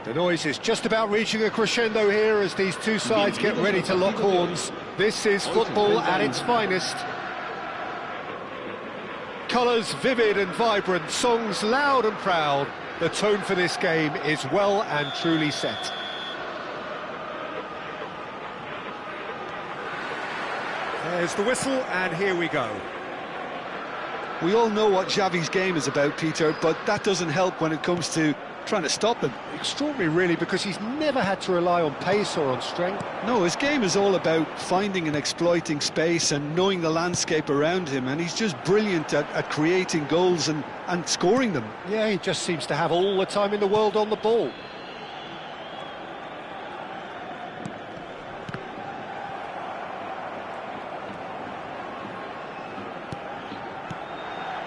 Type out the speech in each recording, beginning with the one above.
The noise is just about reaching a crescendo here as these two sides get ready to lock horns. This is football at its finest. Colours vivid and vibrant, songs loud and proud. The tone for this game is well and truly set. There's the whistle, and here we go. We all know what Xavi's game is about, Peter, but that doesn't help when it comes to trying to stop him. Extraordinary, really, because he's never had to rely on pace or on strength. No, his game is all about finding and exploiting space and knowing the landscape around him, and he's just brilliant at creating goals and scoring them. Yeah, he just seems to have all the time in the world on the ball.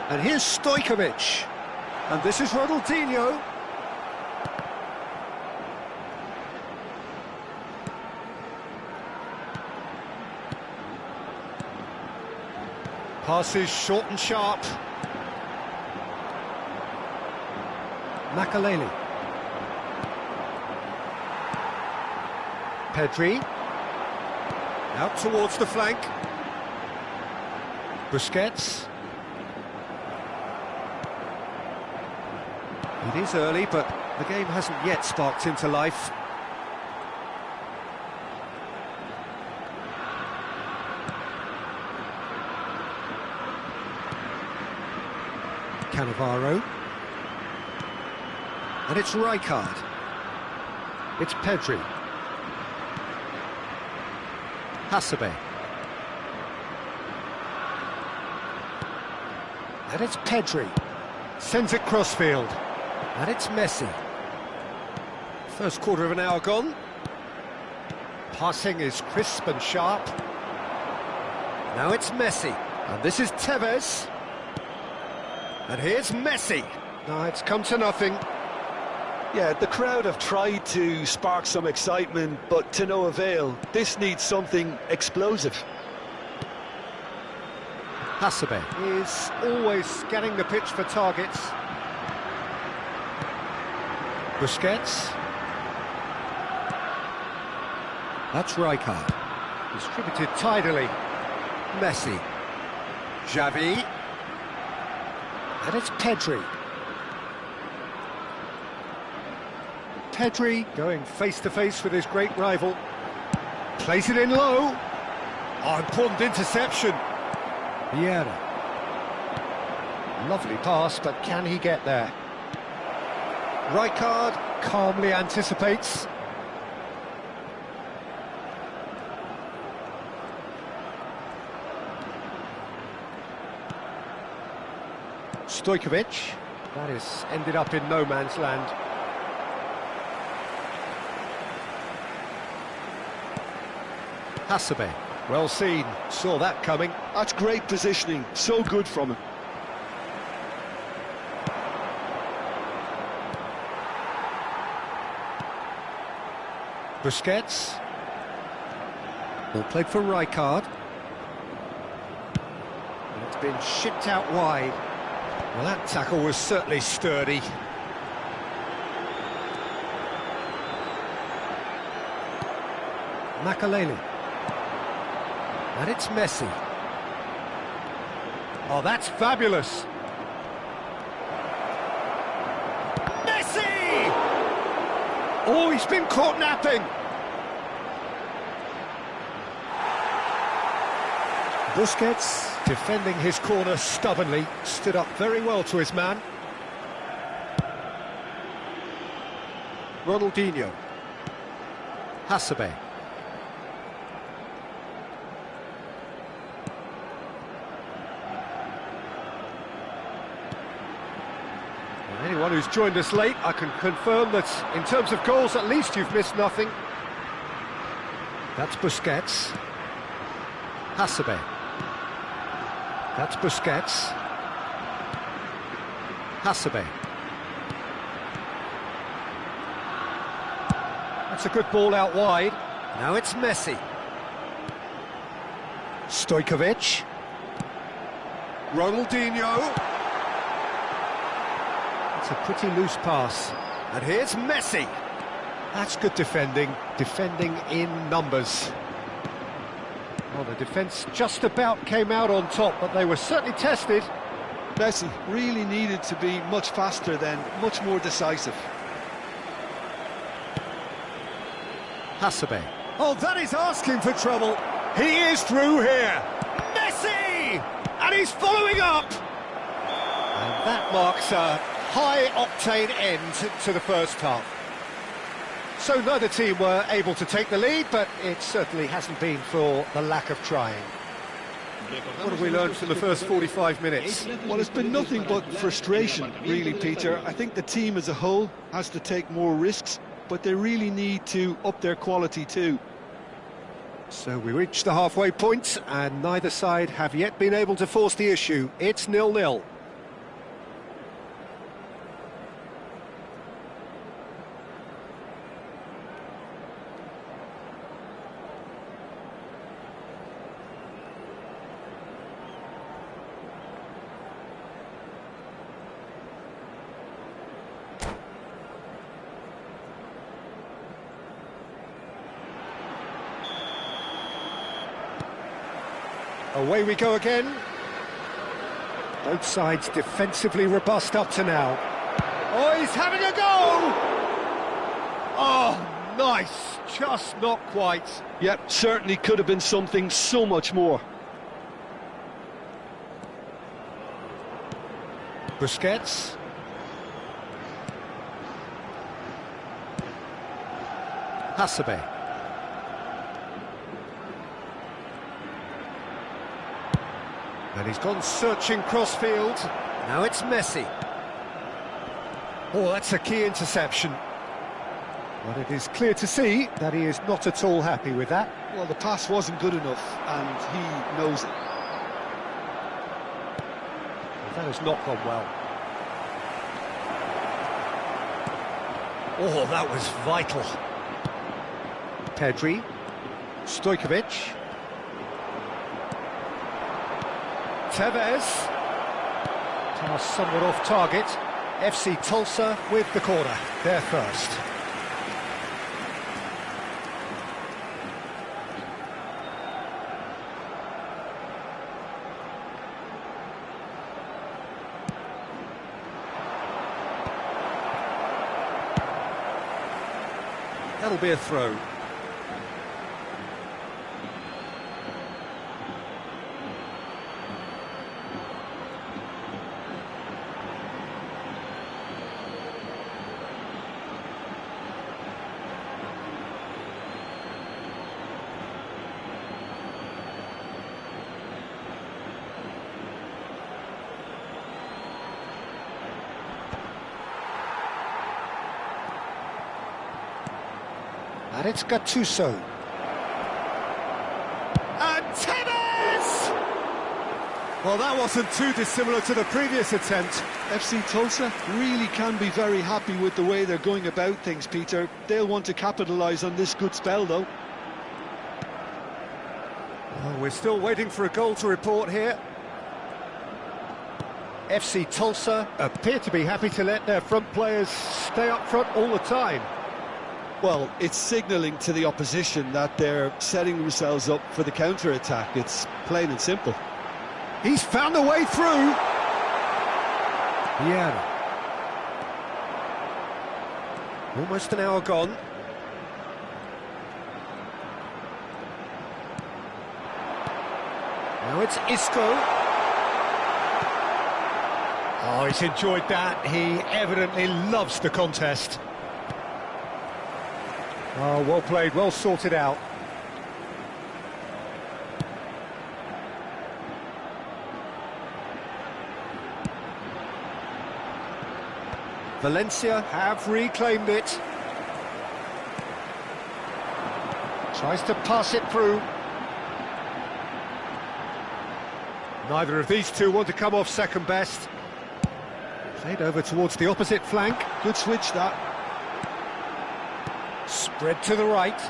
And here's Stojkovic. And this is Ronaldinho. Passes short and sharp. Makaleli. Pedri. Out towards the flank. Busquets. It is early, but the game hasn't yet sparked into life. Cannavaro. And it's Rijkaard. It's Pedri. Hasebe. And it's Pedri. Sends it crossfield. And it's Messi. First quarter of an hour gone. Passing is crisp and sharp. Now it's Messi. And this is Tevez. And here's Messi. No, it's come to nothing. Yeah, the crowd have tried to spark some excitement, but to no avail. This needs something explosive. Hasebe is always scanning the pitch for targets. Busquets. That's Rijkaard. Distributed tidily. Messi. Xavi. And it's Pedri. Pedri going face-to-face with his great rival. Plays it in low. Oh, important interception. Vieira. Lovely pass, but can he get there? Rijkaard calmly anticipates. Stojkovic. That is ended up in no man's land. Hasebe. Well seen. Saw that coming. That's great positioning. So good from him. Busquets. Ball played for Rijkaard. And it's been shipped out wide. Well, that tackle was certainly sturdy. Makaleli. And it's Messi. Oh, that's fabulous. Messi! Oh, he's been caught napping. Busquets, defending his corner stubbornly, stood up very well to his man. Ronaldinho. Hasebe. Anyone who's joined us late, I can confirm that in terms of goals, at least you've missed nothing. That's Busquets. Hasebe. That's Busquets. Hasebe. That's a good ball out wide. Now it's Messi. Stojkovic. Ronaldinho. It's a pretty loose pass. And here's Messi. That's good defending in numbers. Well, the defence just about came out on top, but they were certainly tested. Messi really needed to be much faster then, much more decisive. Hasebe. Oh, that is asking for trouble. He is through here. Messi! And he's following up. And that marks a high-octane end to the first half. So neither team were able to take the lead, but it certainly hasn't been for the lack of trying. What have we learned from the first 45 minutes? Well, it's been nothing but frustration, really, Peter. I think the team as a whole has to take more risks, but they really need to up their quality too. So we reach the halfway point, and neither side have yet been able to force the issue. It's 0-0. Away we go again. Both sides defensively robust up to now. Oh, he's having a go! Oh, nice. Just not quite. Yep, certainly could have been something so much more. Busquets. Hasebe. And he's gone searching crossfield. Now it's Messi. Oh, that's a key interception. But it is clear to see that he is not at all happy with that. Well, the pass wasn't good enough, and he knows it. Well, that has not gone well. Oh, that was vital. Pedri. Stojkovic. Tevez. Pass somewhat off target. FC Tulsa with the corner. They're first. That'll be a throw. And it's Gattuso. And Tevez! Well, that wasn't too dissimilar to the previous attempt. FC Tulsa really can be very happy with the way they're going about things, Peter. They'll want to capitalise on this good spell, though. Well, we're still waiting for a goal to report here. FC Tulsa appear to be happy to let their front players stay up front all the time. Well, it's signalling to the opposition that they're setting themselves up for the counter-attack. It's plain and simple. He's found a way through. Yeah. Almost an hour gone. Now it's Isco. Oh, he's enjoyed that. He evidently loves the contest. Oh, well played, well sorted out. Valencia have reclaimed it. Tries to pass it through. Neither of these two want to come off second best. Played over towards the opposite flank. Good switch, that. Spread to the right.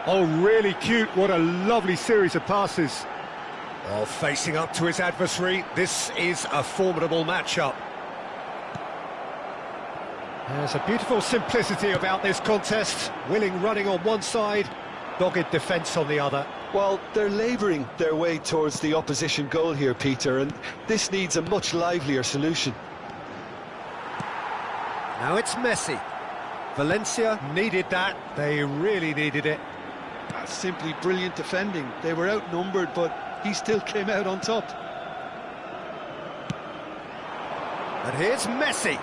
Oh, really cute. What a lovely series of passes. Oh, facing up to his adversary. This is a formidable matchup. There's a beautiful simplicity about this contest. Willing running on one side, dogged defence on the other. Well, they're labouring their way towards the opposition goal here, Peter, and this needs a much livelier solution. Now it's Messi. Valencia needed that. They really needed it. That's simply brilliant defending. They were outnumbered, but he still came out on top. And here's Messi.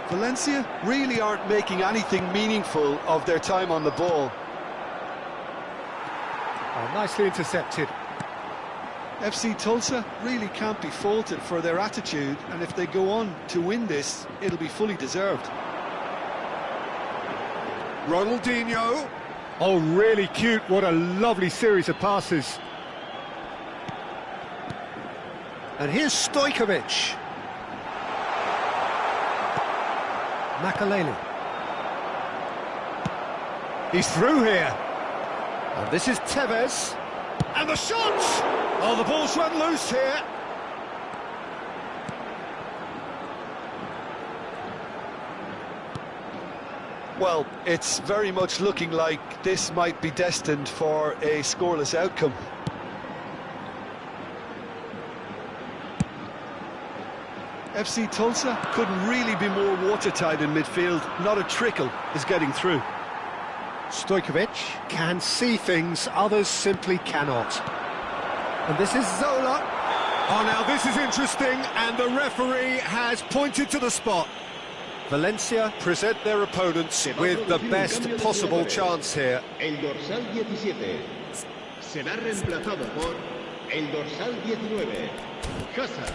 Valencia really aren't making anything meaningful of their time on the ball. Oh, nicely intercepted. FC Tulsa really can't be faulted for their attitude, and if they go on to win this, it'll be fully deserved. Ronaldinho. Oh, really cute. What a lovely series of passes. And here's Stojkovic. Makaleli. He's through here. And this is Tevez. And the shot! Oh, the ball's run loose here. Well, it's very much looking like this might be destined for a scoreless outcome. FC Tulsa couldn't really be more watertight in midfield. Not a trickle is getting through. Stojkovic can see things others simply cannot. And this is Zola. Oh, now this is interesting, and the referee has pointed to the spot. Valencia present their opponents with the best possible chance here. El dorsal 17 será reemplazado por el dorsal 19, Hazard.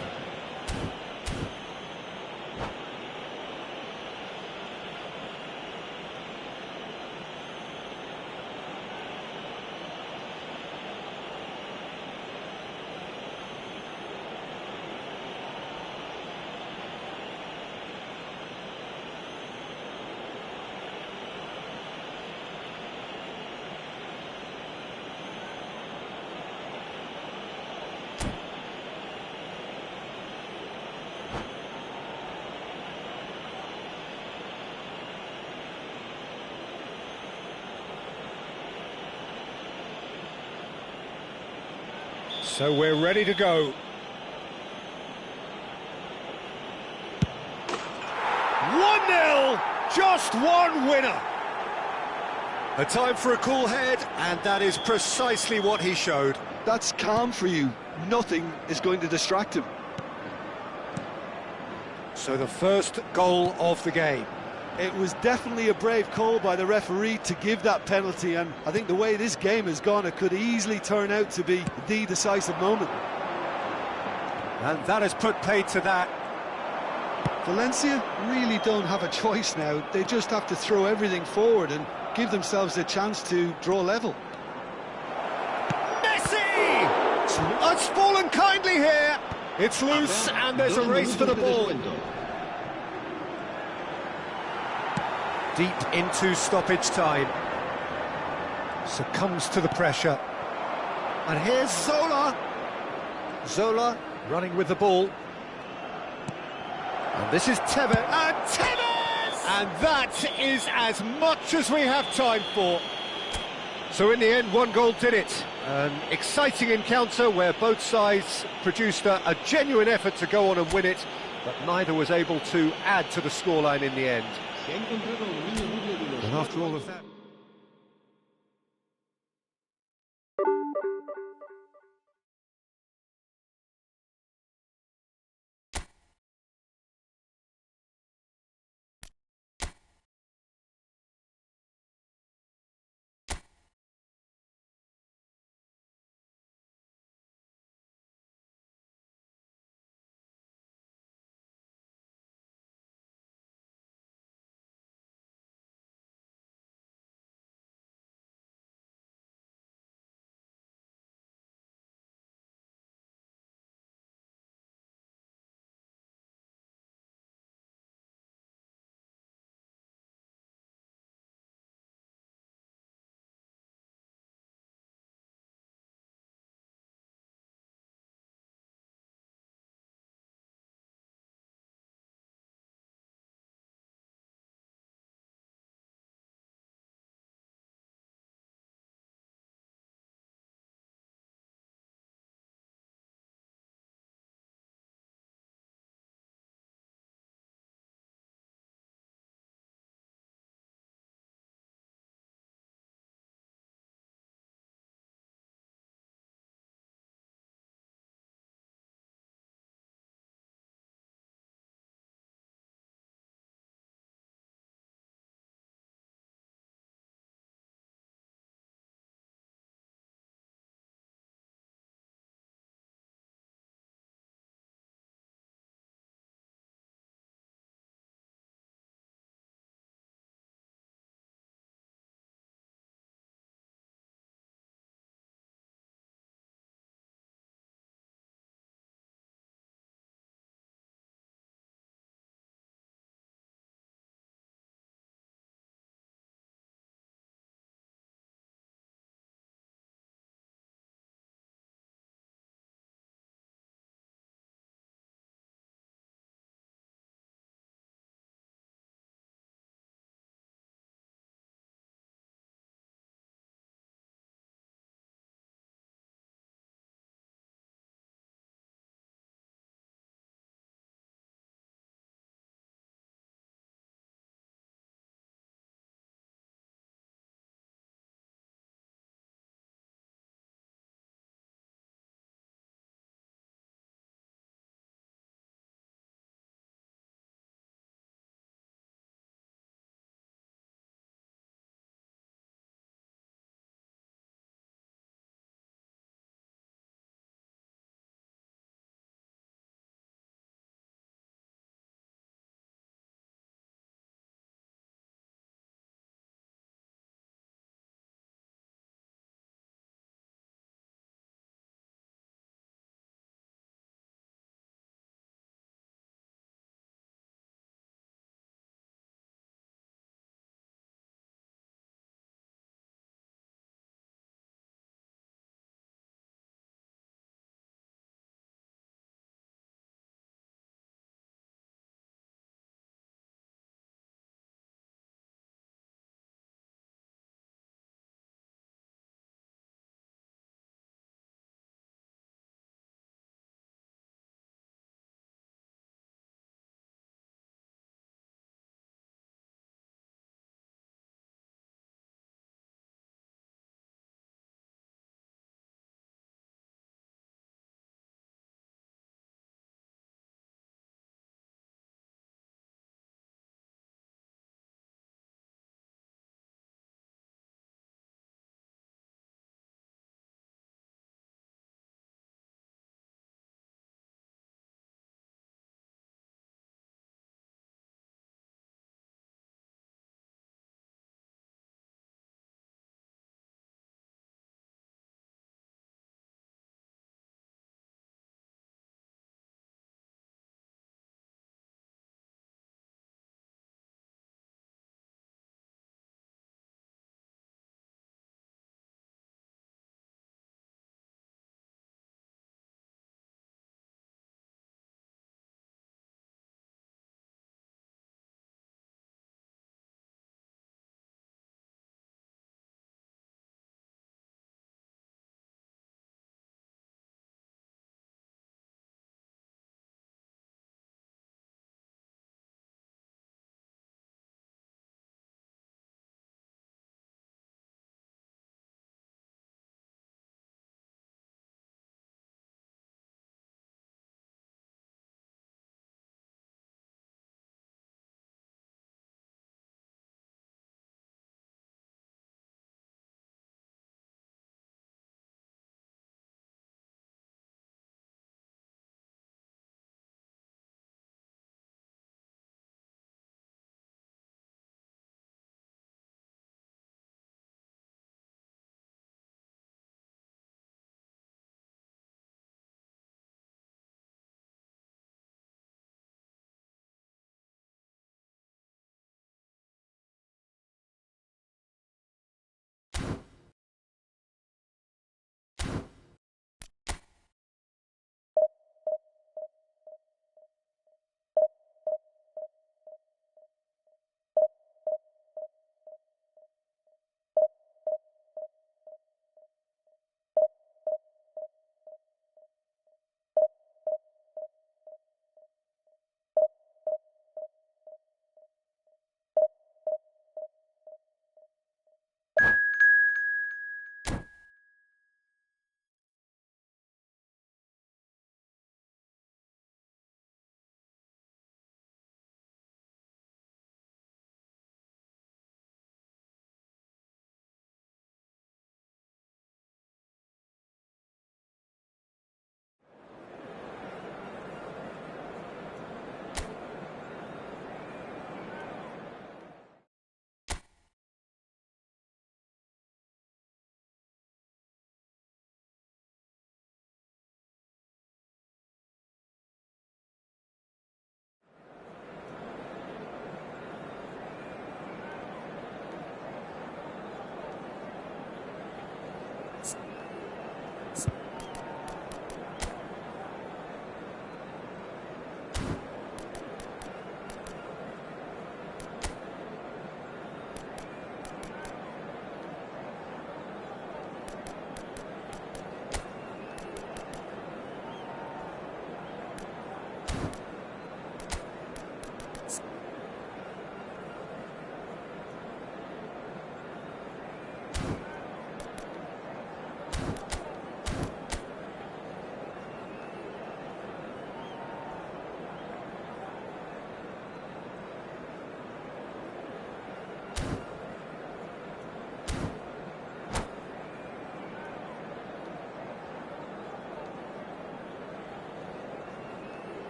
So we're ready to go. 1-0, just one winner. A time for a cool head, and that is precisely what he showed. That's calm for you. Nothing is going to distract him. So the first goal of the game. It was definitely a brave call by the referee to give that penalty, and I think the way this game has gone, it could easily turn out to be the decisive moment. And that has put paid to that. Valencia really don't have a choice now. They just have to throw everything forward and give themselves a chance to draw level. Messi! It's fallen kindly here. It's loose, and there's a race for the ball. Deep into stoppage time. Succumbs to the pressure. And here's Zola. Zola running with the ball. And this is Tevez. And Tevez! And that is as much as we have time for. So in the end, one goal did it. An exciting encounter where both sides produced a genuine effort to go on and win it, but neither was able to add to the scoreline in the end. And after all of that...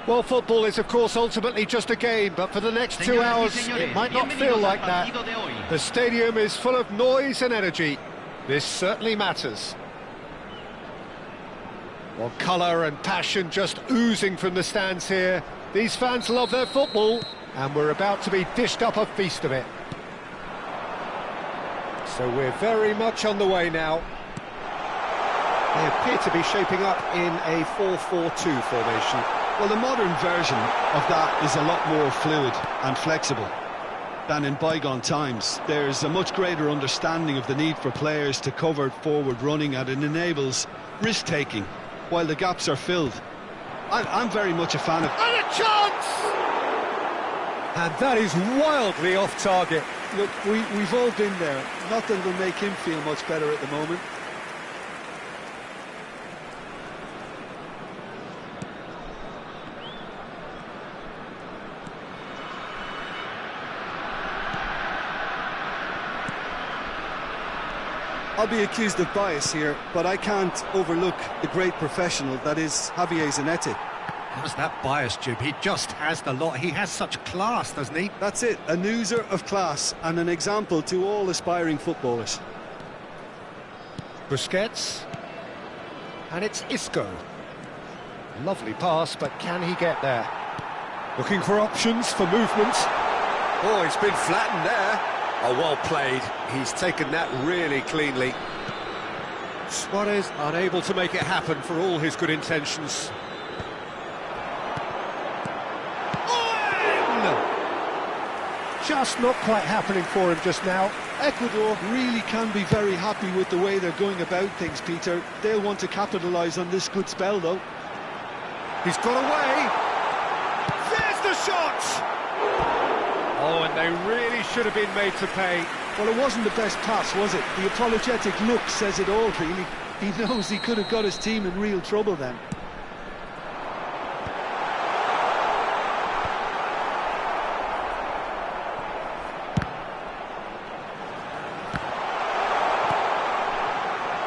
Well, football is, of course, ultimately just a game, but for the next 2 hours, it might not feel like that. The stadium is full of noise and energy. This certainly matters. Well, colour and passion just oozing from the stands here. These fans love their football, and we're about to be dished up a feast of it. So we're very much on the way now. They appear to be shaping up in a 4-4-2 formation. Well, the modern version of that is a lot more fluid and flexible than in bygone times. There's a much greater understanding of the need for players to cover forward running, and it enables risk-taking while the gaps are filled. I'm very much a fan of... And a chance! And that is wildly off target. Look, we've all been there. Nothing will make him feel much better at the moment. I'll be accused of bias here, but I can't overlook the great professional that is Javier Zanetti. How's that bias, Jim? He just has the lot. He has such class, doesn't he? That's it, an oozer of class and an example to all aspiring footballers. Busquets. And it's Isco. Lovely pass, but can he get there? Looking for options for movement. Oh, he's been flattened there. Oh, well played. He's taken that really cleanly. Suarez unable to make it happen for all his good intentions. Just not quite happening for him just now. Ecuador really can be very happy with the way they're going about things, Peter. They'll want to capitalise on this good spell, though. He's got away. There's the shot! Oh, and they really should have been made to pay. Well, it wasn't the best pass, was it? The apologetic look says it all, really. He knows he could have got his team in real trouble then.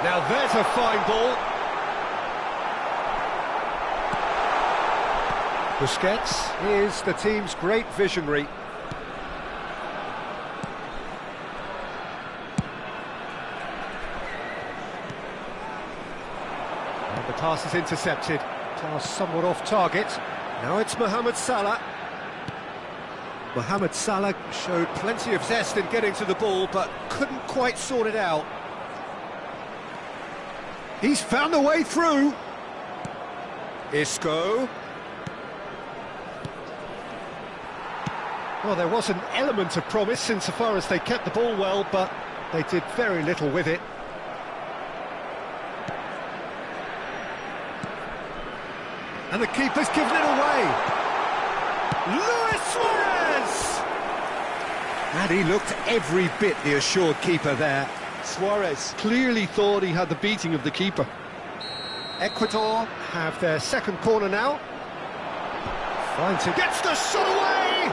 Now there's a fine ball. Busquets is the team's great visionary. And the pass is intercepted. Pass somewhat off target. Now it's Mohamed Salah. Mohamed Salah showed plenty of zest in getting to the ball, but couldn't quite sort it out. He's found a way through. Isco. Well, there was an element of promise insofar as they kept the ball well, but they did very little with it. And the keeper's given it away. Luis Suarez! And he looked every bit the assured keeper there. Suarez clearly thought he had the beating of the keeper. Ecuador have their second corner now. Finds it, gets the shot away!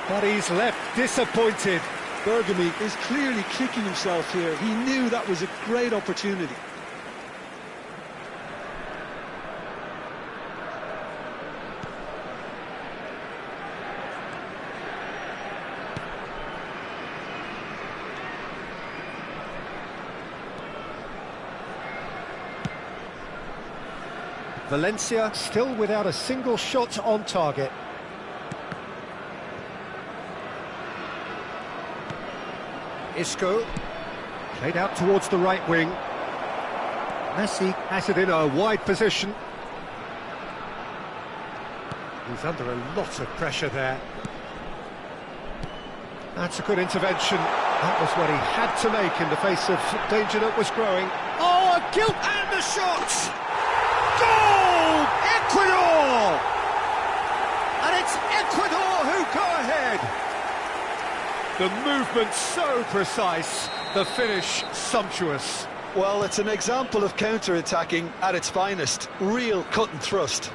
But he's left disappointed. Bergamy is clearly kicking himself here. He knew that was a great opportunity. Valencia still without a single shot on target. Isco, played out towards the right wing. Messi has it in a wide position. He's under a lot of pressure there. That's a good intervention. That was what he had to make in the face of danger that was growing. Oh, a gilt and the shot! Goal! Ecuador! And it's Ecuador who go ahead. The movement so precise, the finish sumptuous. Well, it's an example of counter-attacking at its finest. Real cut and thrust.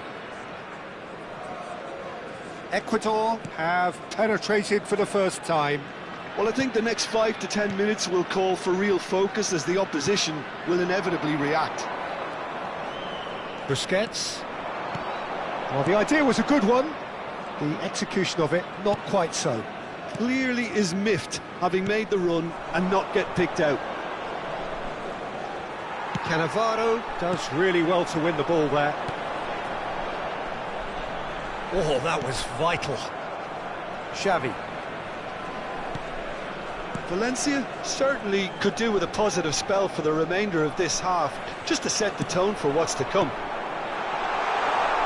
Ecuador have penetrated for the first time. Well, I think the next 5 to 10 minutes will call for real focus as the opposition will inevitably react. Busquets. Well, the idea was a good one. The execution of it, not quite so. Clearly is miffed, having made the run and not get picked out. Cannavaro does really well to win the ball there. Oh, that was vital. Xavi. Valencia certainly could do with a positive spell for the remainder of this half, just to set the tone for what's to come.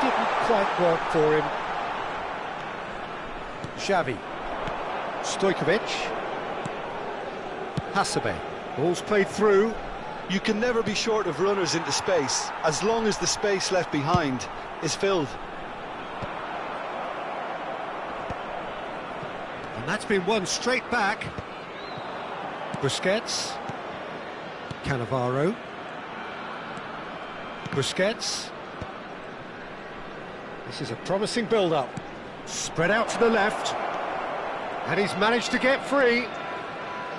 Didn't quite work for him. Xavi. Stojkovic. Hasebe. Ball's played through. You can never be short of runners into space, as long as the space left behind is filled. And that's been won straight back. Busquets. Cannavaro. Busquets. This is a promising build-up. Spread out to the left. And he's managed to get free.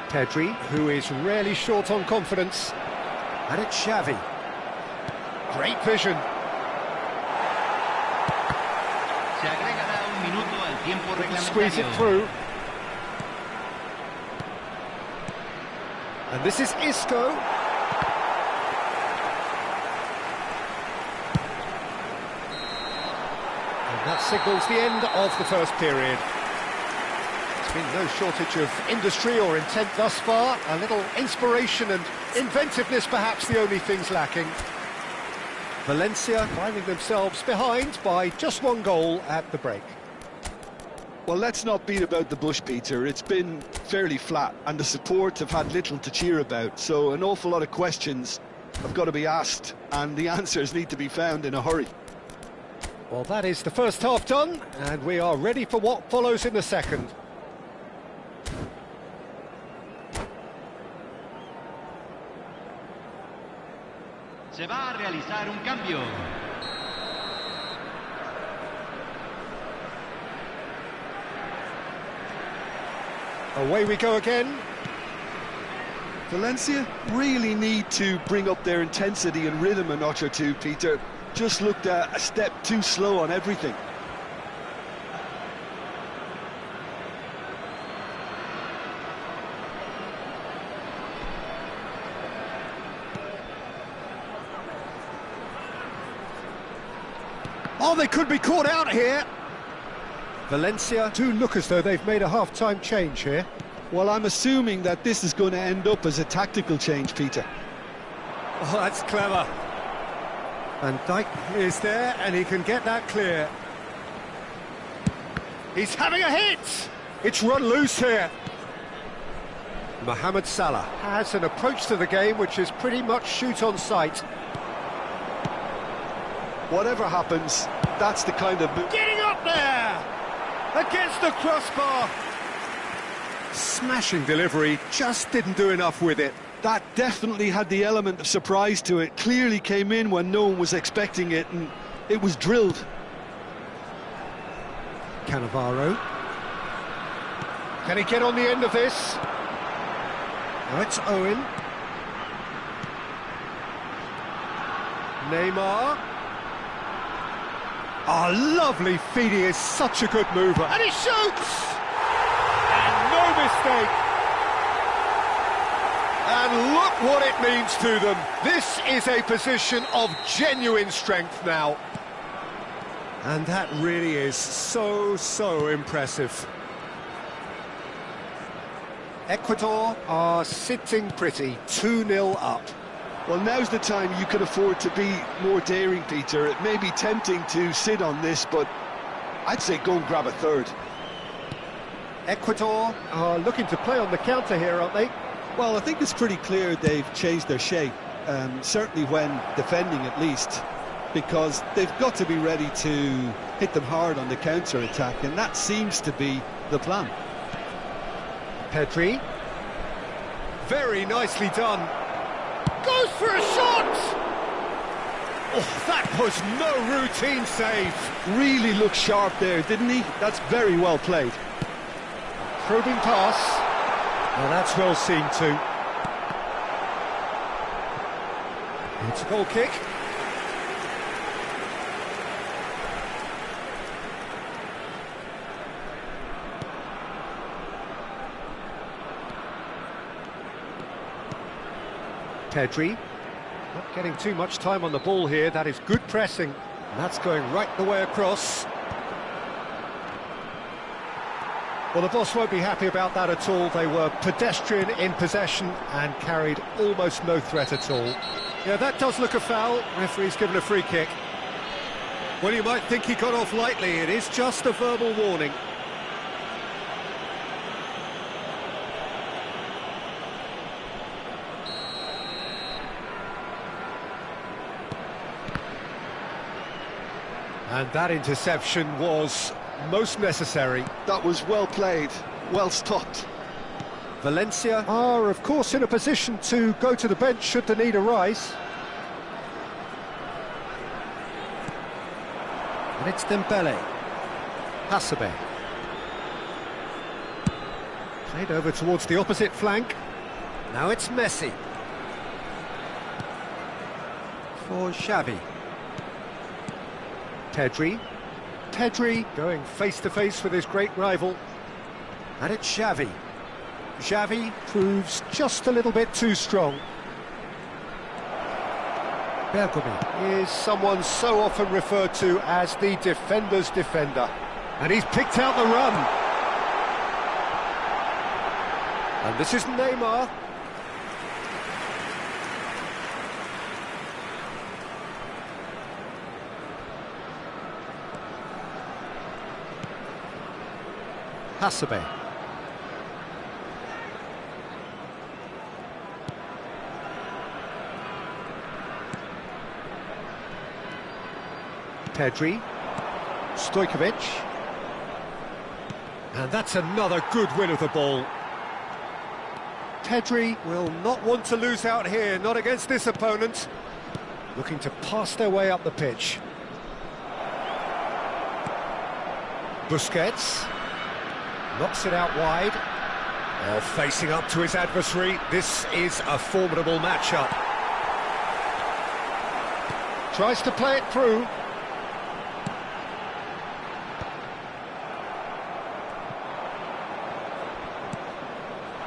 Pedri, who is rarely short on confidence. And it's Xavi. Great vision. Se agregará un minuto al tiempo reglamentario. Squeeze it through. And this is Isco. And that signals the end of the first period. There's been no shortage of industry or intent thus far. A little inspiration and inventiveness, perhaps the only things lacking. Valencia finding themselves behind by just one goal at the break. Well, let's not beat about the bush, Peter. It's been fairly flat, and the support have had little to cheer about, so an awful lot of questions have got to be asked, and the answers need to be found in a hurry. Well, that is the first half done, and we are ready for what follows in the second. Se va a realizar un cambio. Away we go again. Valencia really need to bring up their intensity and rhythm a notch or two, Peter. Just looked a step too slow on everything. Oh, they could be caught out here. Valencia do look as though they've made a half-time change here. Well, I'm assuming that this is going to end up as a tactical change, Peter. Oh, that's clever. And Dijk is there, and he can get that clear. He's having a hit! It's run loose here. Mohamed Salah has an approach to the game which is pretty much shoot on sight. Whatever happens, that's the kind of... Getting up there! Against the crossbar! Smashing delivery, just didn't do enough with it. That definitely had the element of surprise to it. Clearly came in when no one was expecting it, and it was drilled. Cannavaro. Can he get on the end of this? Now it's Owen. Neymar. Oh, lovely feed, he is such a good mover. And he shoots! And no mistake. And look what it means to them. This is a position of genuine strength now. And that really is so impressive. Ecuador are sitting pretty, 2-0 up. Well, now's the time you can afford to be more daring, Peter. It may be tempting to sit on this, but I'd say go and grab a third. Ecuador are looking to play on the counter here, aren't they? Well, I think it's pretty clear they've changed their shape, certainly when defending at least, because they've got to be ready to hit them hard on the counter-attack, and that seems to be the plan. Pedri. Very nicely done. Goes for a shot! Oh, that was no routine save. Really looked sharp there, didn't he? That's very well played. Probing pass. Well, that's well seen too. It's a goal kick. Pedri. Not getting too much time on the ball here. That is good pressing. And that's going right the way across. Well, the boss won't be happy about that at all. They were pedestrian in possession and carried almost no threat at all. Yeah, that does look a foul. Referee's given a free kick. Well, you might think he got off lightly. It is just a verbal warning. And that interception was most necessary. That was well played, well stopped. Valencia are, of course, in a position to go to the bench should the need arise. And it's Dembele. Hasebe. Played over towards the opposite flank. Now it's Messi. For Xavi. Pedri. Pedri going face-to-face with his great rival. And it's Xavi. Xavi proves just a little bit too strong. Bergami is someone so often referred to as the defender's defender. And he's picked out the run. And this is Neymar. Hasebe. Pedri. Stojkovic. And that's another good win of the ball. Pedri will not want to lose out here, not against this opponent. Looking to pass their way up the pitch. Busquets. Knocks it out wide. Oh, facing up to his adversary. This is a formidable matchup. Tries to play it through.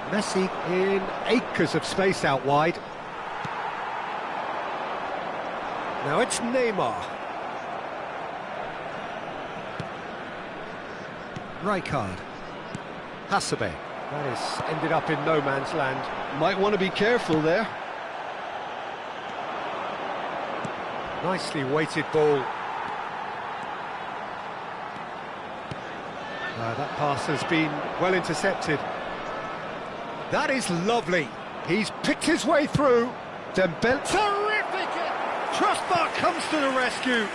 Messi in acres of space out wide. Now it's Neymar. Rijkaard. Hasebe. That is ended up in no man's land. Might want to be careful there. Nicely weighted ball. That pass has been well intercepted. That is lovely. He's picked his way through. Dembele. Terrific! Crossbar comes to the rescue.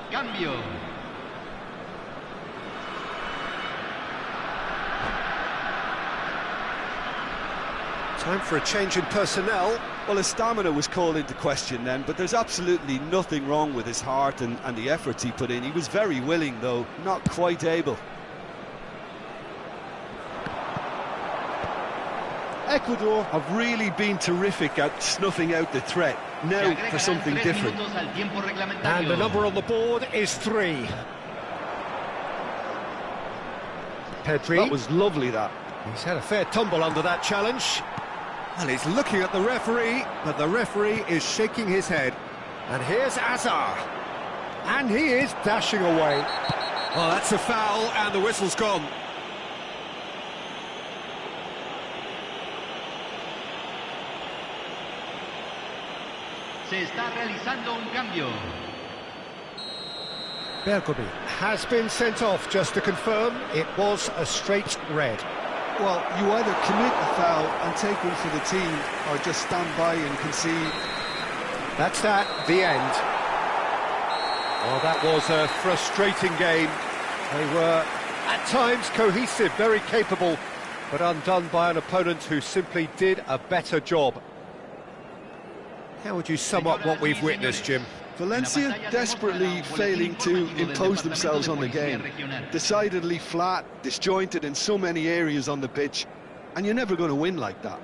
Cambio. Time for a change in personnel. Well, his stamina was called into question then, but there's absolutely nothing wrong with his heart and the efforts he put in. He was very willing, though not quite able. Ecuador have really been terrific at snuffing out the threat. Now for something different. And the number on the board is 3. Pedri. That was lovely, that. He's had a fair tumble under that challenge. And he's looking at the referee, but the referee is shaking his head. And here's Azar. And he is dashing away. Well, that's a foul, and the whistle's gone. Se está realizando un cambio. Bergami has been sent off, just to confirm. It was a straight red. Well, you either commit a foul and take one for the team, or just stand by and concede. That's that, the end. Well, that was a frustrating game. They were, at times, cohesive, very capable, but undone by an opponent who simply did a better job. How would you sum up what we've witnessed, Jim? Valencia desperately failing to impose themselves on the game. Decidedly flat, disjointed in so many areas on the pitch, and you're never going to win like that.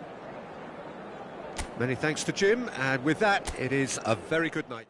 Many thanks to Jim, and with that, it is a very good night.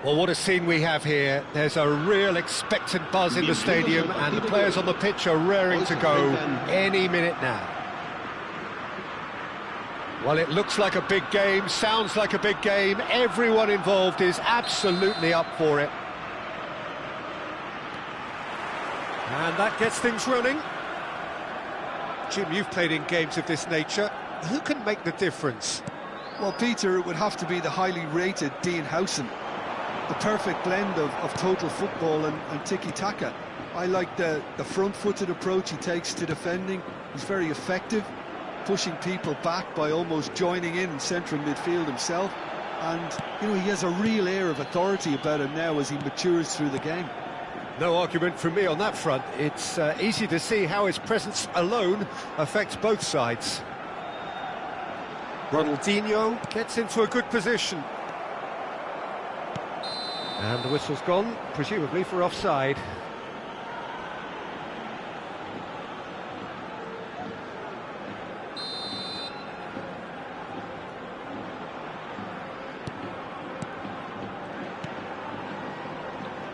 Well, what a scene we have here. There's a real expectant buzz in the stadium, and the players on the pitch are raring to go any minute now. Well, it looks like a big game, sounds like a big game. Everyone involved is absolutely up for it. And that gets things running. Jim, you've played in games of this nature. Who can make the difference? Well, Peter, it would have to be the highly rated Dean Howson. The perfect blend of total football and tiki-taka. I like the front-footed approach he takes to defending. He's very effective, pushing people back by almost joining in central midfield himself. And, you know, he has a real air of authority about him now as he matures through the game. No argument from me on that front. It's easy to see how his presence alone affects both sides. Ronaldinho gets into a good position. And the whistle's gone, presumably for offside.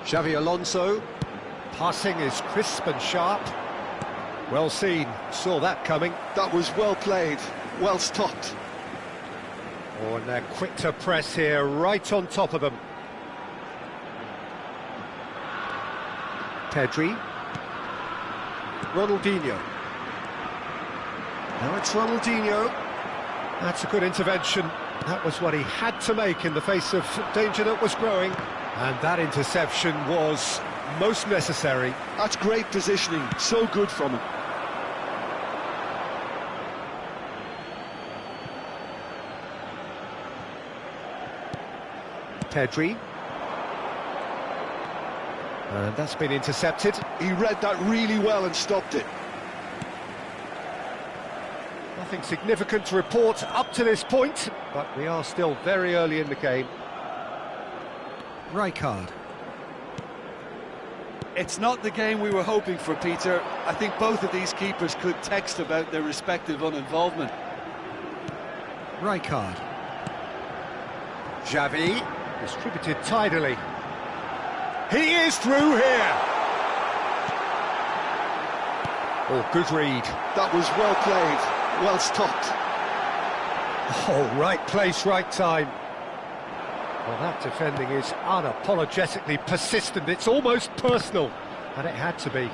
Xavi Alonso, passing is crisp and sharp. Well seen, saw that coming. That was well played, well stopped. Oh, and they're quick to press here, right on top of them. Pedri. Ronaldinho. Now it's Ronaldinho. That's a good intervention. That was what he had to make in the face of danger that was growing. And that interception was most necessary. That's great positioning, so good from him. Pedri. And that's been intercepted. He read that really well and stopped it. Nothing significant to report up to this point, but we are still very early in the game. Rijkaard. It's not the game we were hoping for, Peter. I think both of these keepers could text about their respective uninvolvement. Rijkaard. Xavi, distributed tidily. He is through here! Oh, good read. That was well played, well stopped. Oh, right place, right time. Well, that defending is unapologetically persistent. It's almost personal, and it had to be.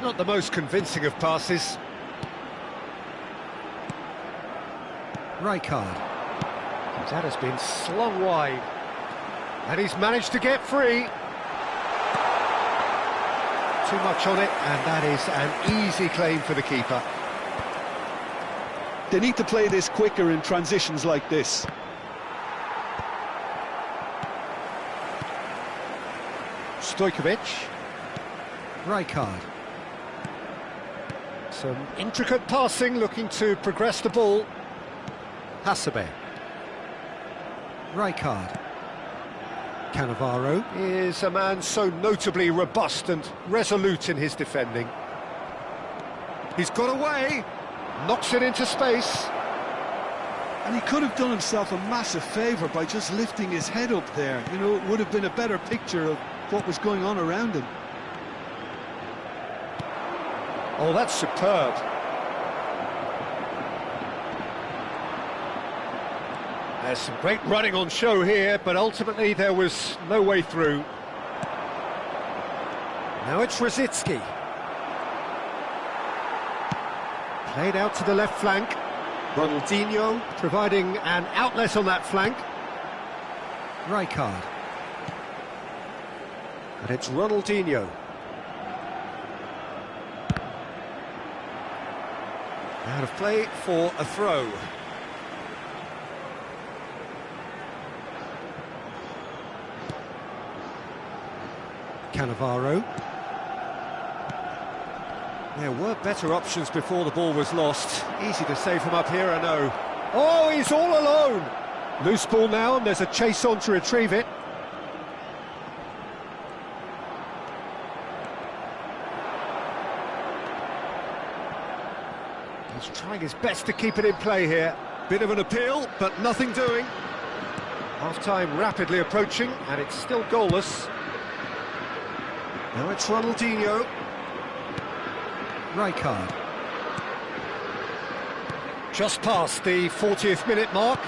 Not the most convincing of passes. Rijkaard. That has been slung wide. And he's managed to get free. Too much on it, and that is an easy claim for the keeper. They need to play this quicker in transitions like this. Stojkovic. Rijkaard. Some intricate passing, looking to progress the ball. Hasebe. Rijkaard. Cannavaro is a man so notably robust and resolute in his defending. He's got away, knocks it into space. And he could have done himself a massive favour by just lifting his head up there. You know, it would have been a better picture of what was going on around him. Oh, that's superb. There's some great running on show here, but ultimately there was no way through. Now it's Rosicki. Played out to the left flank. Ronaldinho providing an outlet on that flank. Rijkaard. And it's Ronaldinho. Out of play for a throw. Cannavaro. There were better options before the ball was lost. Easy to say from up here, I know. Oh, he's all alone! Loose ball now, and there's a chase on to retrieve it. He's trying his best to keep it in play here. Bit of an appeal, but nothing doing. Half-time rapidly approaching, and it's still goalless. Now it's Ronaldinho. Rijkaard. Just past the 40th minute mark.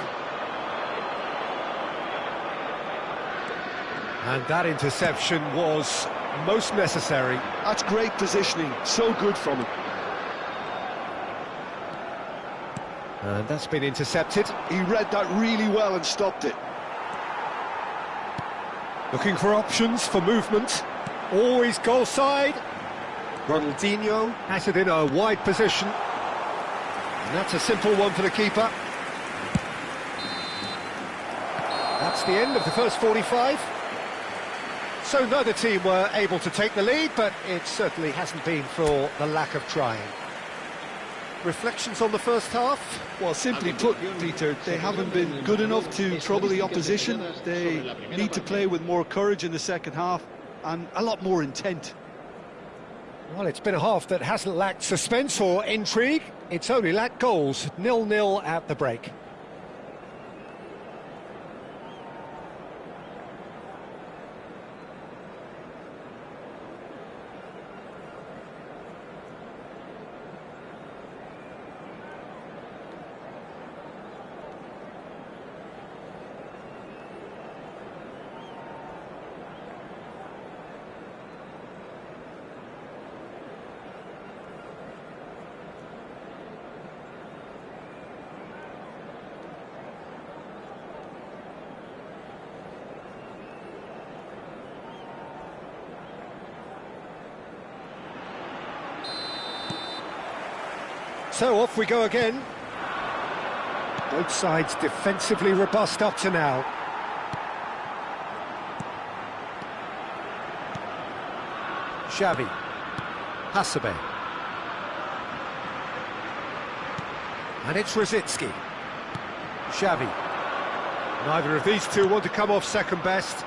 And that interception was most necessary. That's great positioning, so good from him. And that's been intercepted. He read that really well and stopped it. Looking for options for movement. Always goal side. Ronaldinho has it in a wide position. And that's a simple one for the keeper. That's the end of the first 45. So neither team were able to take the lead, but it certainly hasn't been for the lack of trying. Reflections on the first half? Well, simply put, Peter, they haven't been good enough to trouble the opposition. They need to play with more courage in the second half and a lot more intent. Well, it's been a half that hasn't lacked suspense or intrigue. It's only lacked goals. 0-0 at the break. So off we go again. Both sides defensively robust up to now. Xavi. Hasebe. And it's Rosicki. Xavi. Neither of these two want to come off second best.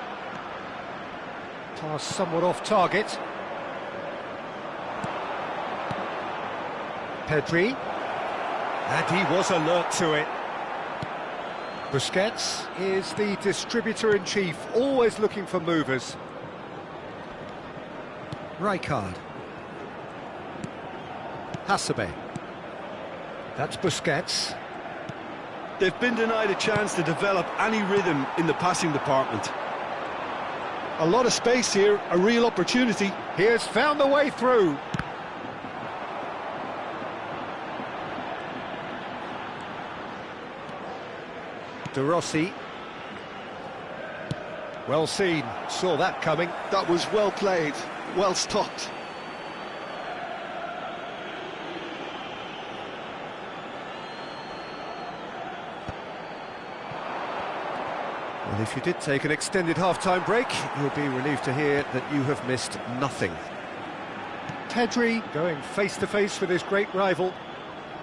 Pass somewhat off target. Pedri, and he was alert to it. Busquets is the distributor-in-chief, always looking for movers. Rijkaard. Hasebe. That's Busquets. They've been denied a chance to develop any rhythm in the passing department. A lot of space here, a real opportunity. He has found the way through. De Rossi. Well seen, saw that coming. That was well played, well stopped. Well, if you did take an extended half-time break, you'll be relieved to hear that you have missed nothing. Pedri going face-to-face with his great rival.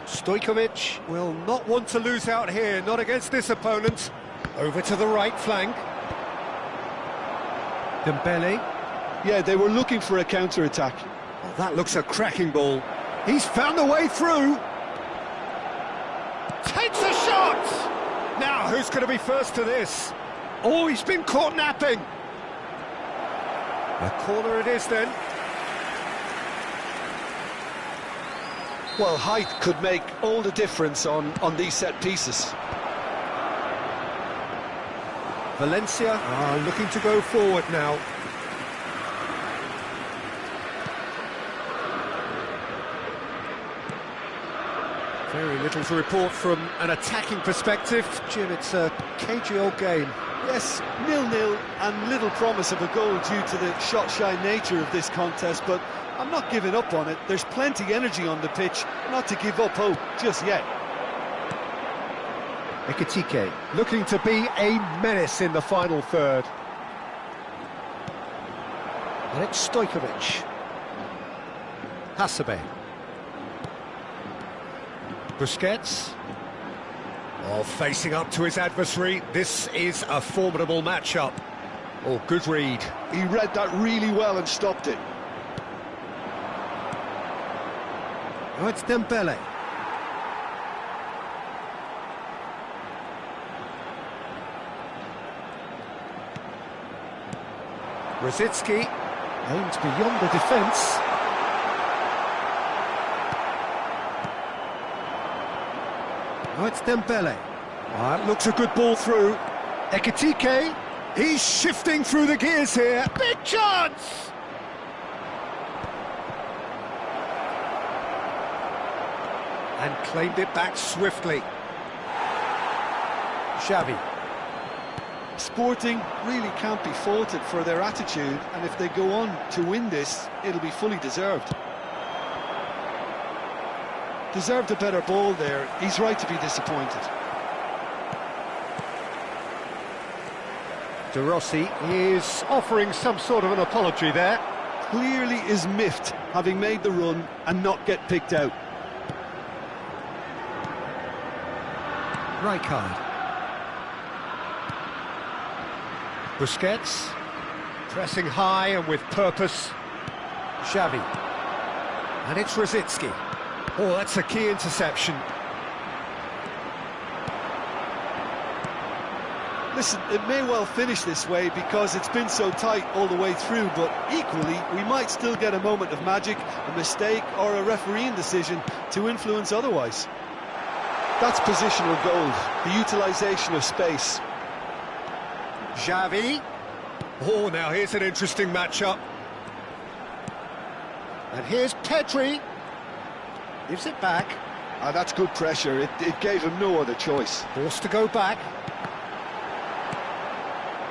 Stojkovic will not want to lose out here, not against this opponent. Over to the right flank. Dembele. Yeah, they were looking for a counter-attack. Oh, that looks a cracking ball. He's found the way through. Takes a shot! Now, who's going to be first to this? Oh, he's been caught napping. A corner it is then. Well, height could make all the difference on these set pieces. Valencia are looking to go forward now. Very little to report from an attacking perspective. Jim, it's a cagey old game. Yes, 0-0 and little promise of a goal due to the shot-shy nature of this contest, but I'm not giving up on it. There's plenty energy on the pitch, not to give up hope just yet. Ekitike looking to be a menace in the final third. And it's Stojkovic. Hasebe. Busquets. Oh, facing up to his adversary. This is a formidable matchup. Oh, good read. He read that really well and stopped it. Oh, it's Dembele. Rosicki aims beyond the defence. Oh, it's Dembele. That looks a good ball through. Ekitike, he's shifting through the gears here. Big chance! And claimed it back swiftly. Xavi. Sporting really can't be faulted for their attitude, and if they go on to win this, it'll be fully deserved. Deserved a better ball there. He's right to be disappointed. De Rossi is offering some sort of an apology there. Clearly is miffed, having made the run and not get picked out. Rijkaard. Busquets, pressing high and with purpose. Xavi. And it's Rosicki. Oh, that's a key interception. Listen, it may well finish this way because it's been so tight all the way through, but equally, we might still get a moment of magic, a mistake, or a refereeing decision to influence otherwise. That's positional gold, the utilisation of space. Xavi. Oh, now here's an interesting matchup. And here's Pedri. Gives it back. That's good pressure. It gave him no other choice. Forced to go back.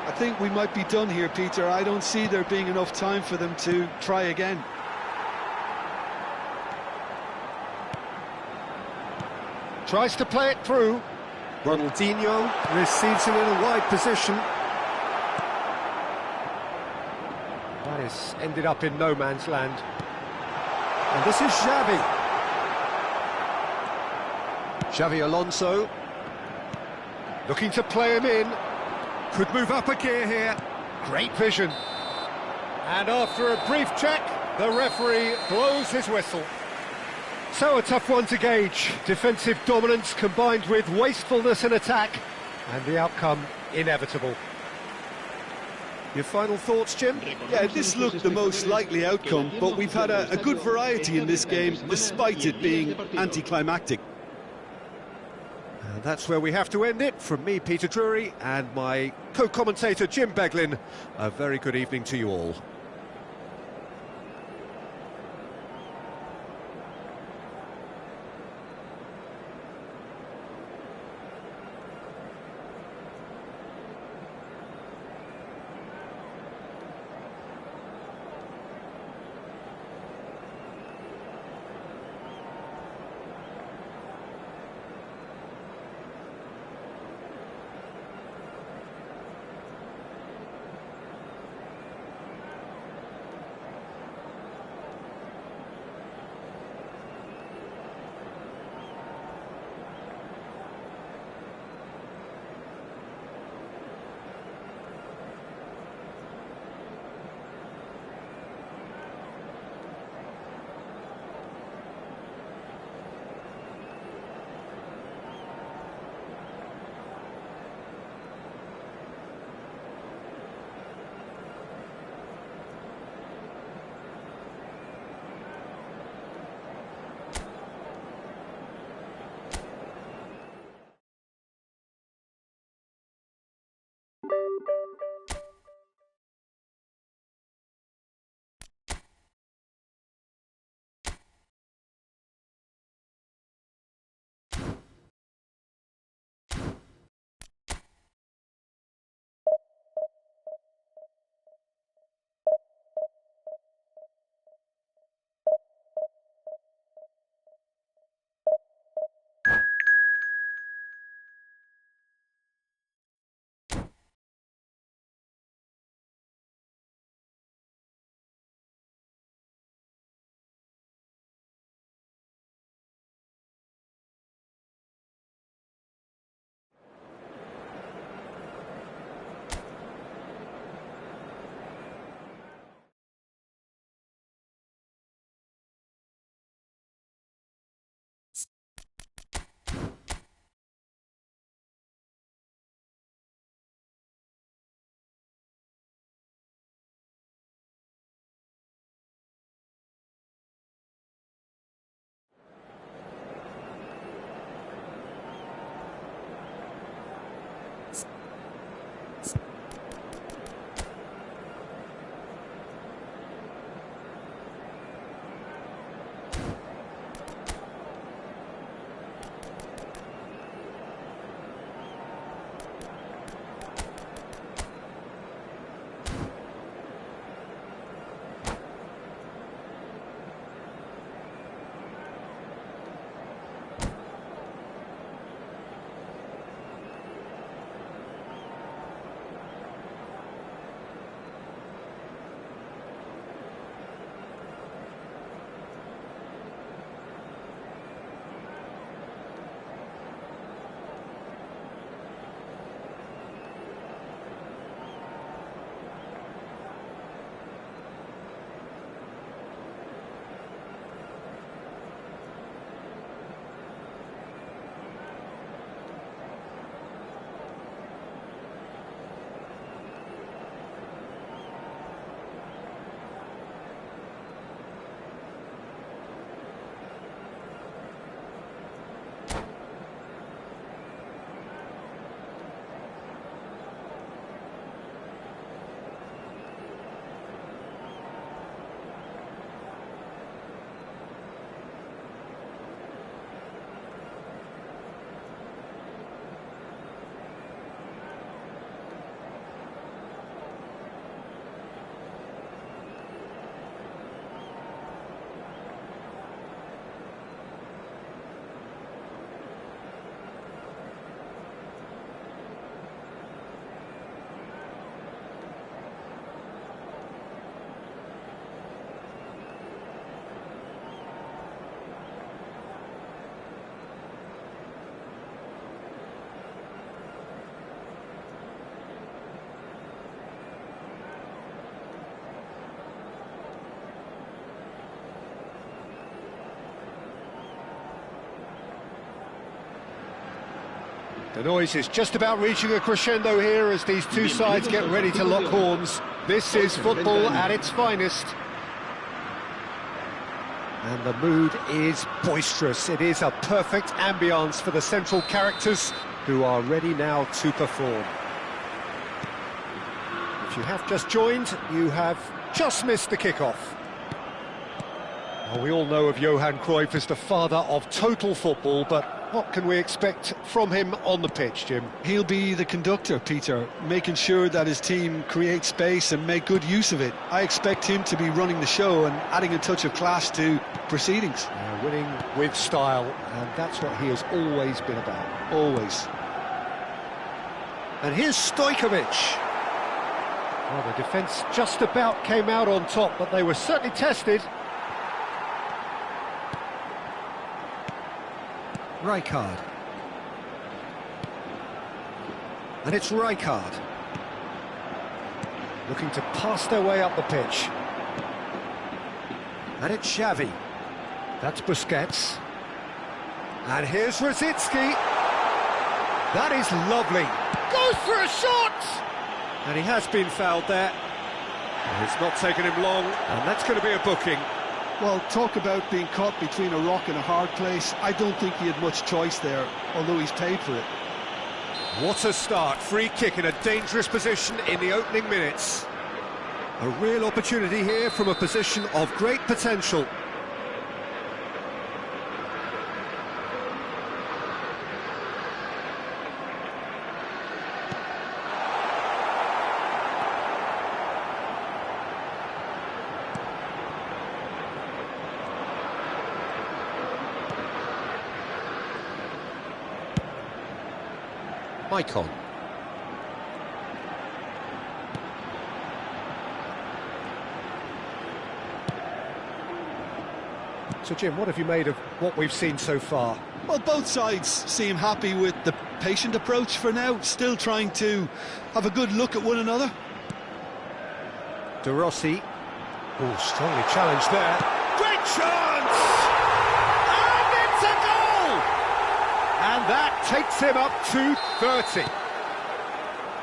I think we might be done here, Peter. I don't see there being enough time for them to try again. Tries to play it through. Ronaldinho receives him in a wide position. That has ended up in no man's land. And this is Xavi. Xavi Alonso. Looking to play him in. Could move up a gear here. Great vision. And after a brief check, the referee blows his whistle. So a tough one to gauge. Defensive dominance combined with wastefulness in attack, and the outcome inevitable. Your final thoughts, Jim? Yeah, this looked the most likely outcome, but we've had a good variety in this game, despite it being anticlimactic. And that's where we have to end it. From me, Peter Drury, and my co-commentator, Jim Beglin. A very good evening to you all. The noise is just about reaching a crescendo here as these two sides get ready to lock horns. This is football at its finest. And the mood is boisterous. It is a perfect ambience for the central characters who are ready now to perform. If you have just joined, you have just missed the kickoff. Well, we all know of Johan Cruyff as the father of total football, but what can we expect from him on the pitch, Jim? He'll be the conductor, Peter, making sure that his team creates space and make good use of it. I expect him to be running the show and adding a touch of class to proceedings. Winning with style, and that's what he has always been about. Always. And here's Stojkovic. Well, the defence just about came out on top, but they were certainly tested. Rijkaard. And it's Rijkaard. Looking to pass their way up the pitch. And it's Xavi. That's Busquets. And here's Rosicki. That is lovely. Goes for a shot! And he has been fouled there. It's not taken him long, and that's going to be a booking. Well, talk about being caught between a rock and a hard place. I don't think he had much choice there, although he's paid for it. What a start. Free kick in a dangerous position in the opening minutes. A real opportunity here from a position of great potential. Icon. So Jim, what have you made of what we've seen so far? Well, both sides seem happy with the patient approach for now, still trying to have a good look at one another. De Rossi. Oh, strongly challenged there. Great chance! And it's a goal! And that takes him up to 30.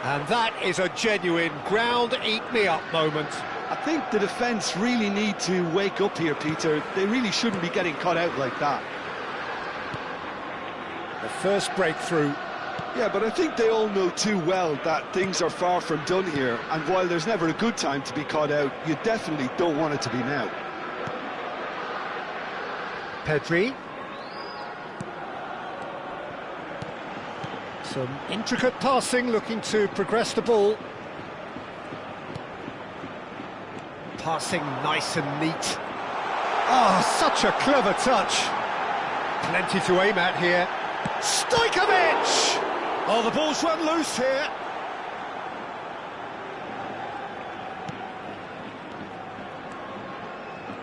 And that is a genuine ground-eat-me-up moment. I think the defence really need to wake up here, Peter. They really shouldn't be getting caught out like that. The first breakthrough. Yeah, but I think they all know too well that things are far from done here. And while there's never a good time to be caught out, you definitely don't want it to be now. Pedri. Some intricate passing, looking to progress the ball. Passing nice and neat. Oh, such a clever touch. Plenty to aim at here. Stojkovic! Oh, the ball's run loose here.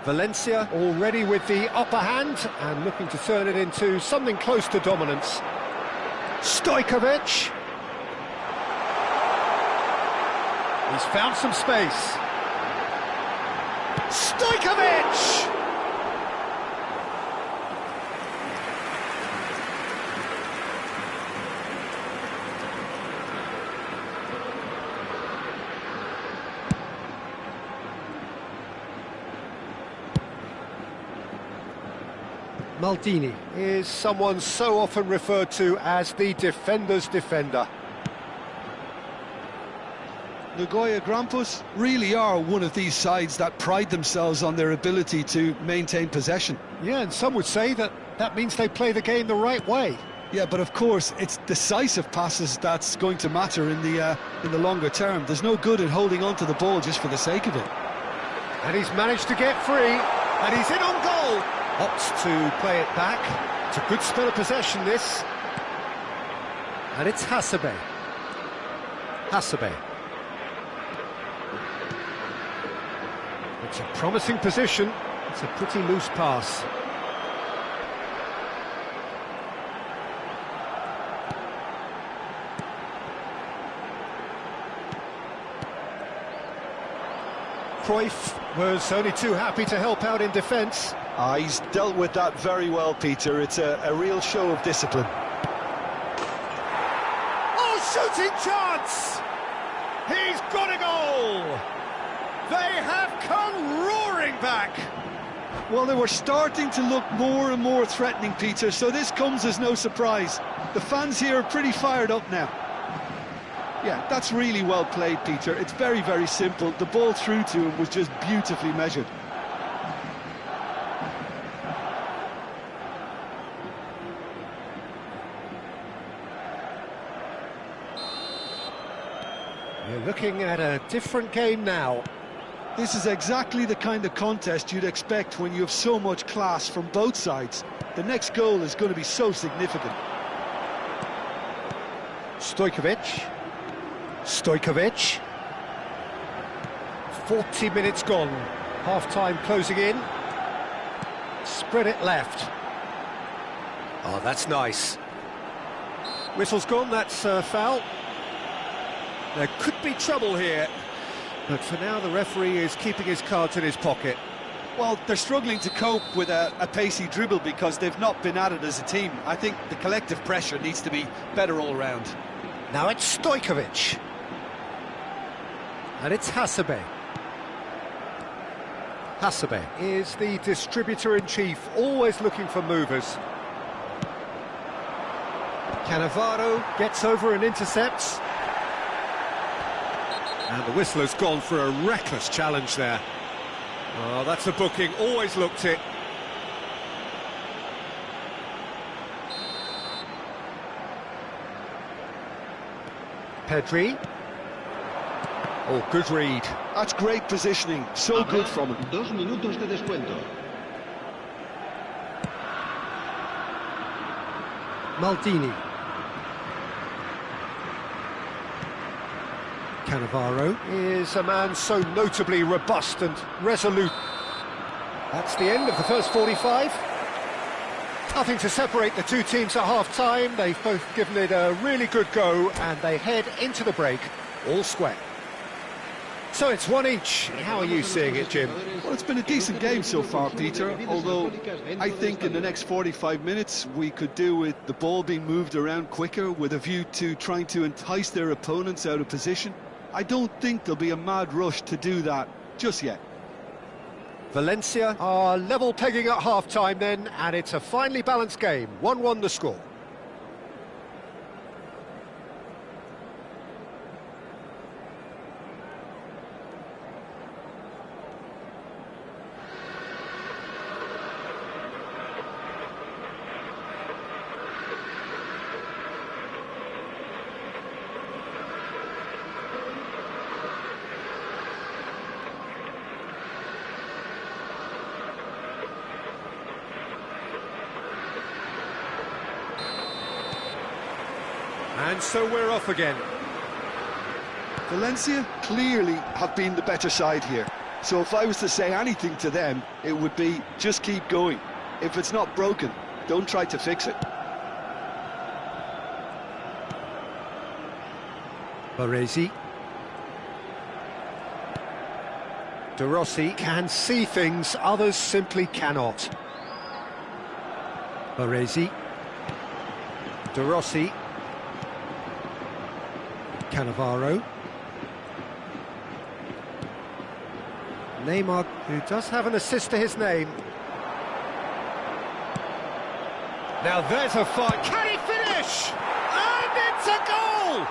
Valencia already with the upper hand and looking to turn it into something close to dominance. Stojkovic. He's found some space. Stojkovic! Maldini is someone so often referred to as the defender's defender. Nagoya Grampus really are one of these sides that pride themselves on their ability to maintain possession. Yeah, and some would say that that means they play the game the right way. Yeah, but of course, it's decisive passes that's going to matter in the longer term. There's no good in holding on to the ball just for the sake of it. And he's managed to get free, and he's in on goal. Opts to play it back. It's a good spell of possession, this. And it's Hasebe. Hasebe. It's a promising position. It's a pretty loose pass. Cruyff was only too happy to help out in defence. He's dealt with that very well, Peter. It's a real show of discipline. shooting chance! He's got a goal! They have come roaring back! Well, they were starting to look more and more threatening, Peter, so this comes as no surprise. The fans here are pretty fired up now. Yeah, that's really well played, Peter. It's very, very simple. The ball through to him was just beautifully measured. You're looking at a different game now. This is exactly the kind of contest you'd expect when you have so much class from both sides. The next goal is going to be so significant. Stojkovic. 40 minutes gone. Half-time closing in. Spread it left. Oh, that's nice. Whistle's gone, that's foul. There could be trouble here. But for now, the referee is keeping his cards in his pocket. Well, they're struggling to cope with a pacey dribble because they've not been at it as a team. I think the collective pressure needs to be better all round. Now it's Stojkovic. And it's Hasebe. Hasebe is the distributor-in-chief, always looking for movers. Cannavaro gets over and intercepts. And the whistler's gone for a reckless challenge there. Oh, that's a booking, always looked it. Pedri. Oh, good read. That's great positioning, so good from him. 2 minutos de descuento. Maldini. Cannavaro is a man so notably robust and resolute. That's the end of the first 45. Nothing to separate the two teams at half-time. They've both given it a really good go, and they head into the break all square. So it's one each. How are you seeing it, Jim? Well, it's been a decent game so far, Peter, although I think in the next 45 minutes we could do with the ball being moved around quicker with a view to trying to entice their opponents out of position. I don't think there'll be a mad rush to do that just yet. Valencia are level pegging at half-time then, and it's a finely balanced game. 1-1 the score. And so we're off again. Valencia clearly have been the better side here. So if I was to say anything to them, it would be just keep going. If it's not broken, don't try to fix it. Baresi. De Rossi can see things others simply cannot. Baresi. De Rossi. Cannavaro. Neymar, who does have an assist to his name. Now there's a fight. Can he finish? And it's a goal!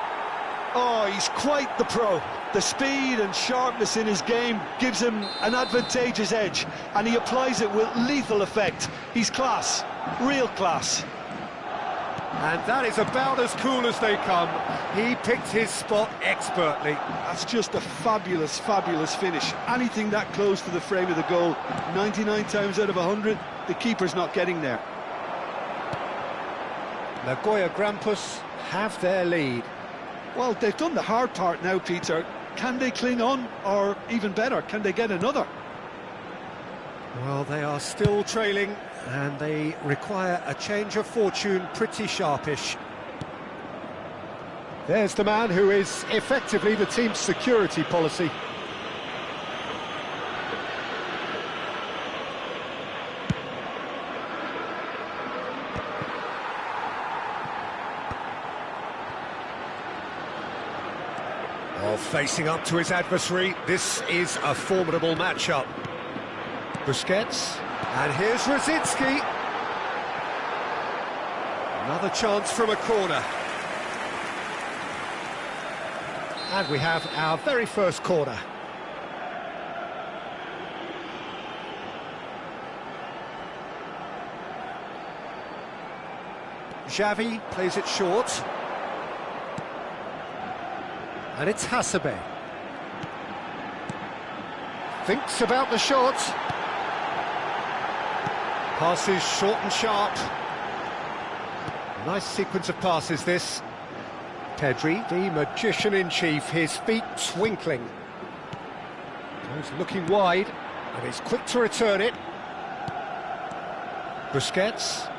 Oh, he's quite the pro. The speed and sharpness in his game gives him an advantageous edge, and he applies it with lethal effect. He's class, real class. And that is about as cool as they come. He picked his spot expertly. That's just a fabulous, fabulous finish. Anything that close to the frame of the goal, 99 times out of 100, the keeper's not getting there. Nagoya Grampus have their lead. Well, they've done the hard part now, Peter. Can they cling on, or even better, can they get another? Well, they are still trailing, and they require a change of fortune pretty sharpish. There's the man who is effectively the team's security policy. Oh, facing up to his adversary, this is a formidable matchup. Busquets, and here's Rosicki. Another chance from a corner. And we have our very first corner. Xavi plays it short. And it's Hasebe. Thinks about the shot. Passes short and sharp. Nice sequence of passes, this. Pedri, the magician-in-chief, his feet twinkling. Goes looking wide, and he's quick to return it. Busquets.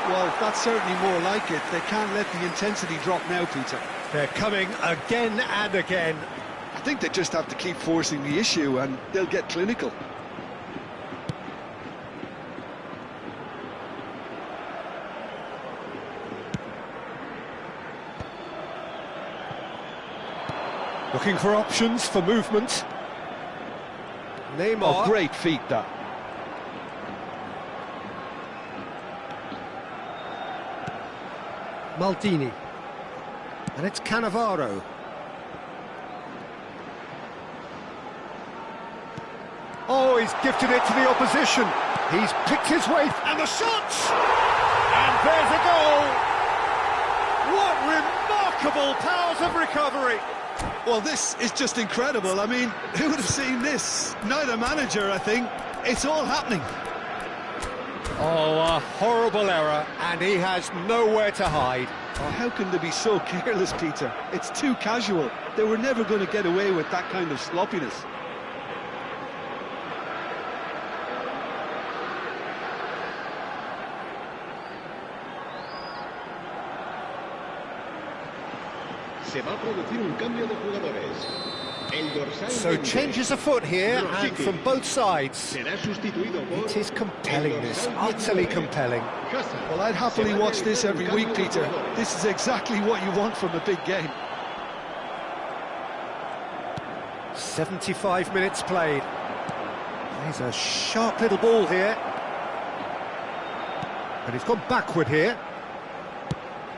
Well, that's certainly more like it. They can't let the intensity drop now, Peter. They're coming again and again. I think they just have to keep forcing the issue and they'll get clinical. Looking for options for movement. Neymar. Oh, great feat, that. Maldini. And it's Cannavaro. Oh, he's gifted it to the opposition. He's picked his way, and the shot! And there's a goal! What remarkable powers of recovery! Well, this is just incredible. I mean, who would have seen this? Neither manager, I think. It's all happening. Oh, a horrible error, and he has nowhere to hide. Oh, how can they be so careless, Peter? It's too casual. They were never going to get away with that kind of sloppiness. Se va a producir un cambio de jugadores. El dorsal So 20, changes afoot here, and Rosicki, from both sides. será sustituido por It is compelling, el this, dorsal utterly 19. compelling. Hazard. Well, I'd happily Se va a watch this realizar every un week, cambio de Peter. jugadores. This is exactly what you want from a big game. 75 minutes played. There's a sharp little ball here. And he's gone backward here.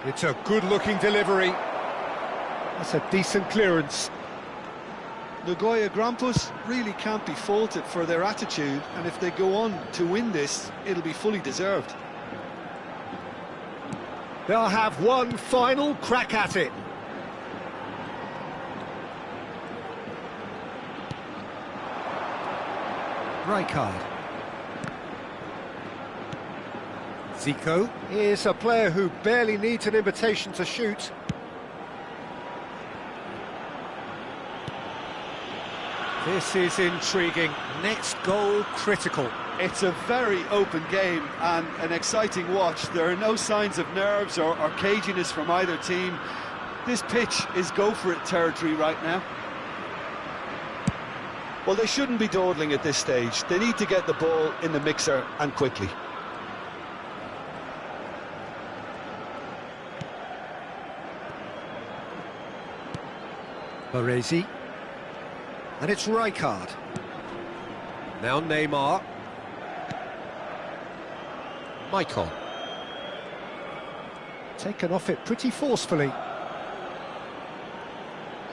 It's a good-looking delivery. That's a decent clearance. Nagoya Grampus really can't be faulted for their attitude, and if they go on to win this, it'll be fully deserved. They'll have one final crack at it. Rijkaard. Zico is a player who barely needs an invitation to shoot. This is intriguing. Next goal critical. It's a very open game and an exciting watch. There are no signs of nerves or caginess from either team. This pitch is go-for-it territory right now. Well, they shouldn't be dawdling at this stage. They need to get the ball in the mixer and quickly. Baresi. And it's Rijkaard. Now Neymar. Maicon. Taken off it pretty forcefully.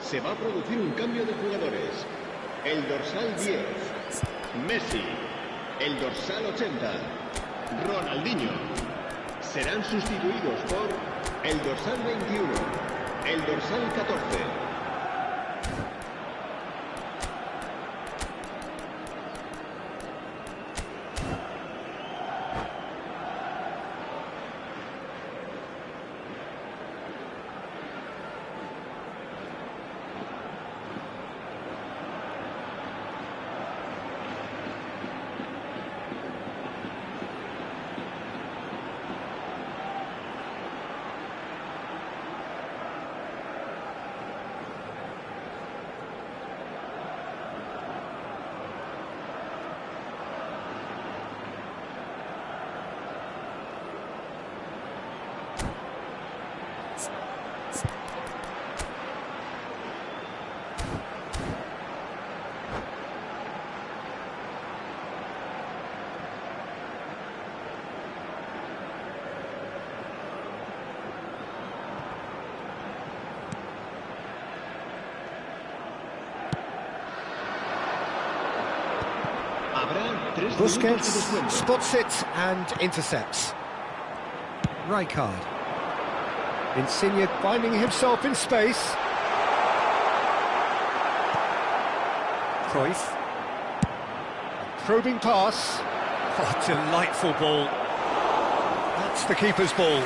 Se va a producir un cambio de jugadores. El dorsal 10, Messi. El dorsal 80, Ronaldinho. Serán sustituidos por el dorsal 21, el dorsal 14. Habrá 3 minutos de Busquets descuento. spots it and intercepts. Rijkaard. Insigne finding himself in space. Cruyff. Probing pass. Oh, delightful ball. That's the keeper's ball.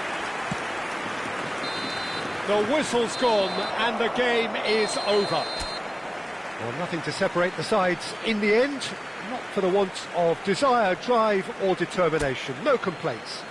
The whistle's gone and the game is over. Well, nothing to separate the sides in the end, not for the want of desire, drive or determination. No complaints.